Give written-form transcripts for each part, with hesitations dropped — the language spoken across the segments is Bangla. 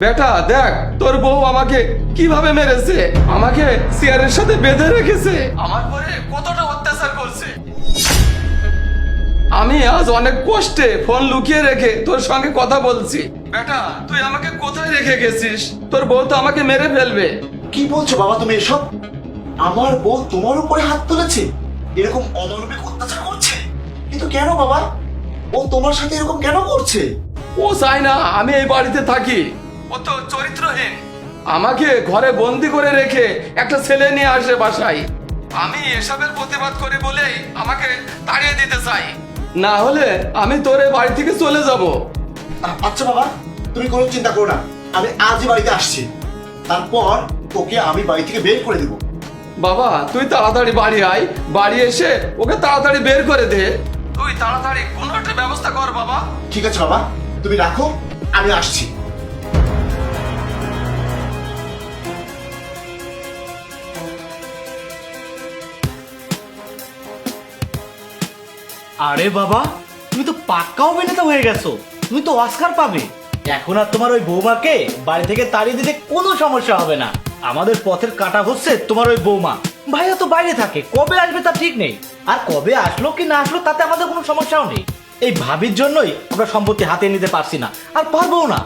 বেটা দেখ তোর বউ আমাকে কিভাবে মেরেছে, আমাকে চেয়ারের সাথে বেঁধে রেখেছে, আমার পরে কতটা অত্যাচার করছে। আমি আজ অনেক কষ্টে ফোন লুকিয়ে রেখে তোর সঙ্গে কথা বলছি। বেটা তুই আমাকে কোথায় রেখে গেছিস? তোর বউ তো আমাকে মেরে ফেলবে। কি বলছো বাবা তুমি এসব? আমার বউ তোমার উপরে হাত তুলেছে, এরকম অমানবিক অত্যাচার করছে? কিন্তু কেন বাবা, ও তোমার সাথে এরকম কেন করছে? ও চায় না আমি এই বাড়িতে থাকি, ও তো চরিত্রহীন। আমাকে ঘরে বন্দি করে রেখে একটা ছেলে নিয়ে আসে বাসায়। আমি এসবের প্রতিবাদ করি বলেই আমাকে তাড়িয়ে দিতে চাই, না হলে আমি তোর এই বাড়ি থেকে চলে যাব। আচ্ছা বাবা, তুমি কোনো চিন্তা করো না, আমি আজই বাড়িতে আসছি, তারপর ওকে আমি বাড়ি থেকে বের করে দেবো। বাবা তুই তাড়াতাড়ি বাড়ি আয়, বাড়ি এসে ওকে তাড়াতাড়ি বের করে দে। তুই তাড়াতাড়ি কোনো একটা ব্যবস্থা কর বাবা। ঠিক আছে বাবা, তুমি রাখো, আমি আসছি। আরে বাবা, তুমি তো পাক্কা অভিনেতা হয়ে গেছো, তুমি তো অস্কার পাবে। এখন আর তোমার ওই বৌমাকে বাড়ি থেকে তাড়িয়ে দিতে কোনো সমস্যা হবে না। আমাদের পথের কাটা হচ্ছে তোমার ওই বৌমা। ভাইয়া তো বাইরে থাকে, কবে আসবে তা ঠিক নেই, আর কবে আসলো কি না আসলো তাতে আমাদের কোনো সমস্যাও নেই। এই ভাবির জন্যই আমরা সম্পত্তি হাতে নিতে পারছি না, আর পারবো না।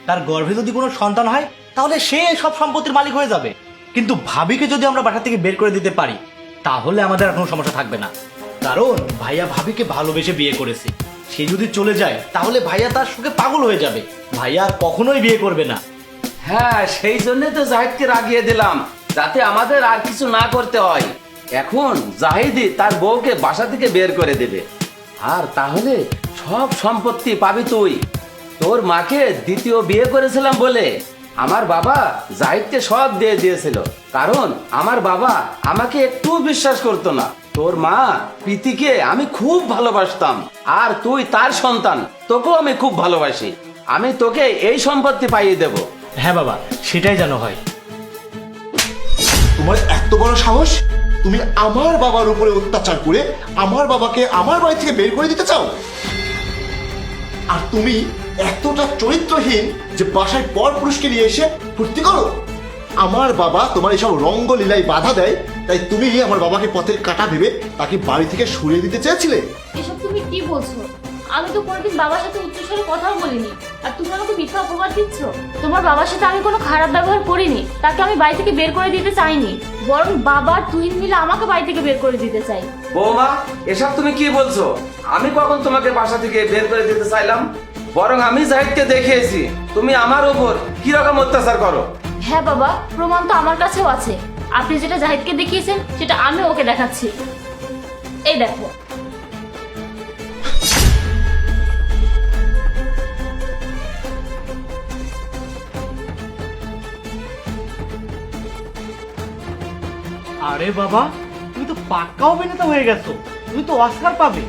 তার গর্ভে যদি কোনো সন্তান হয় তাহলে সে সব সম্পত্তির মালিক হয়ে যাবে, কিন্তু ভাবিকে যদি আমরা বাসা থেকে বের করে দিতে পারি তাহলে আমাদের আর কোনো সমস্যা থাকবে না। কারণ ভাইয়া ভাবিকে ভালোবেসে বিয়ে করেছে, সে যদি চলে যায় তাহলে ভাইয়া তার সুখে পাগল হয়ে যাবে, ভাইয়া আর কখনোই বিয়ে করবে না। হ্যাঁ সেই জন্য তো জাহিদকে রাগিয়ে দিলাম, যাতে আমাদের আর কিছু না করতে হয়। এখন জাহিদই তার বউকে বাসা থেকে বের করে দেবে, আর তাহলে সব সম্পত্তি পাবি তুই। তোর মাকে দ্বিতীয় বিয়ে করেছিলাম বলে আমার বাবা জাহিদকে সব দিয়ে দিয়েছিল, কারণ আমার বাবা আমাকে একটু বিশ্বাস করতো না। তোর মা প্রীতিকে আমি খুব ভালোবাসতাম, আর তুই তার সন্তান, তোকেও আমি খুব ভালোবাসি। আমি তোকে এই সম্পত্তি পাইয়ে দেব। হ্যাঁ বাবা, সেটাই যেন হয়। তোমার এত বড় সাহস, তুমি আমার বাবার উপরে অত্যাচার করে আমার বাবাকে আমার বাড়ি থেকে বের করে দিতে চাও? আর তুমি এতটা চরিত্রহীন যে বাসায় পর পুরুষকে নিয়ে এসে ফুর্তি করো? আমার বাবা তোমার এইসব রঙ্গলীলায় বাধা দেয়, তাই তুমি আমার বাবাকে পথের কাটা ভেবে তাকে বাড়ি থেকে সরিয়ে দিতে চেয়েছিলে। এসব তুমি কি বলছো? আমি তো কোনোদিন বাবার সাথে উচ্চস্বরে কথাও বলিনি, আর তুমি আমাকে মিথ্যা অপবাদ দিচ্ছ। তোমার বাবার সাথে আমি কোনো খারাপ ব্যবহার করিনি, তাকে আমি বাড়ি থেকে বের করে দিতে চাইনি, বরং বাবার তুহিন মিলে আমাকে বাড়ি থেকে বের করে দিতে চাই। বৌমা এসব তুমি কি বলছো? আমি কখন তোমাকে বাসা থেকে বের করে দিতে চাইলাম? বরং আমি জাহিদকে দেখিয়েছি তুমি আমার উপর কি রকম অত্যাচার করো। হ্যাঁ বাবা, প্রমাণ তো আমার কাছেও আছে। আপনি যেটা জাহিদকে দেখিয়েছেন সেটা আমি ওকে দেখাচ্ছি, এই দেখো। আরে বাবা, তুমি তো পাক্কা অভিনেতা হয়ে গেছো, তুমি তো অস্কার পাবে।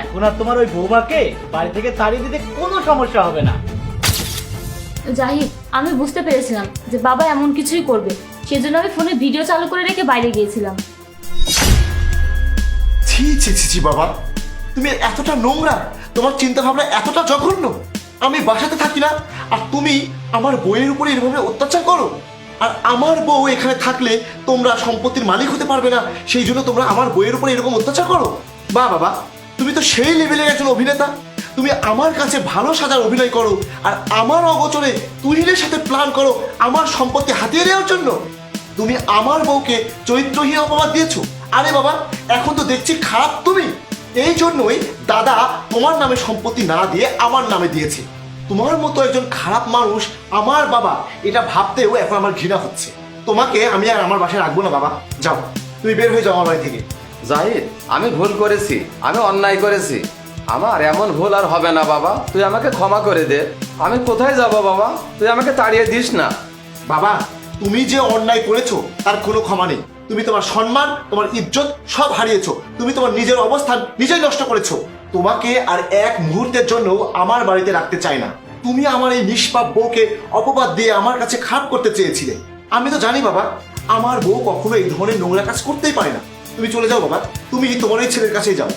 এখন আর তোমার ওই বৌমাকে বাড়ি থেকে তাড়িয়ে দিতে কোনো সমস্যা হবে না। জাহিদ, আমি বুঝতে পেরেছিলাম যে বাবা এমন কিছুই করবে, সেজন্য আমি ফোনে ভিডিও চালু করে রেখে বাইরে গিয়েছিলাম। ছি ছি ছি ছি বাবা, তুমি এতটা নোংরা, তোমার চিন্তা ভাবনা এতটা জঘন্য। আমি বাসাতে থাকি না, আর তুমি আমার বউয়ের উপরে এভাবে অত্যাচার করো। আর আমার বউ এখানে থাকলে তোমরা সম্পত্তির মালিক হতে পারবে না, সেই জন্য তোমরা আমার বউয়ের উপরে এরকম অত্যাচার করো। বাহ বাবা, তুমি তো সেই লেভেলের একজন অভিনেতা। তুমি আমার কাছে ভালো সাজার অভিনয় করো, আর আমার অগোচরে তুহিনের সাথে প্ল্যান করো আমার সম্পত্তি হাতিয়ে নেওয়ার জন্য। তুমি আমার বউকে চরিত্রহীন অপবাদ দিয়েছো। আরে বাবা, এখন তো দেখছি খারাপ তুমি। এই জন্যই দাদা তোমার নামে সম্পত্তি না দিয়ে আমার নামে দিয়েছে। তোমার মতো একজন খারাপ মানুষ আমার বাবা, এটা ভাবতেও এখন আমার ঘৃণা হচ্ছে। তোমাকে আমি আর আমার বাসায় রাখবো না বাবা, যাও, তুমি বের হয়ে যাও আমার বাড়ি থেকে। জাহিদ আমি ভুল করেছি, আমি অন্যায় করেছি, আমার এমন ভুল আর হবে না বাবা, তুই আমাকে ক্ষমা করে দে। আমি কোথায় যাব বাবা, তুই আমাকে তাড়িয়ে দিস না। বাবা, তুমি যে অন্যায় করেছো তার কোনো ক্ষমা নেই। তুমি তোমার সম্মান, তোমার ইজ্জত সব হারিয়েছো। তুমি তোমার নিজের অবস্থান নিজেই নষ্ট করেছো। তোমাকে আর এক মুহূর্তের জন্য আমার বাড়িতে রাখতে চাই না। তুমি আমার এই নিষ্পাপ বউকে অপবাদ দিয়ে আমার কাছে খারাপ করতে চেয়েছিলে। আমি তো জানি বাবা, আমার বউ কখনো এই ধরনের নোংরা কাজ করতেই পারে না। তুমি চলে যাও বাবা, তুমি তোমার এই ছেলের কাছেই যাও।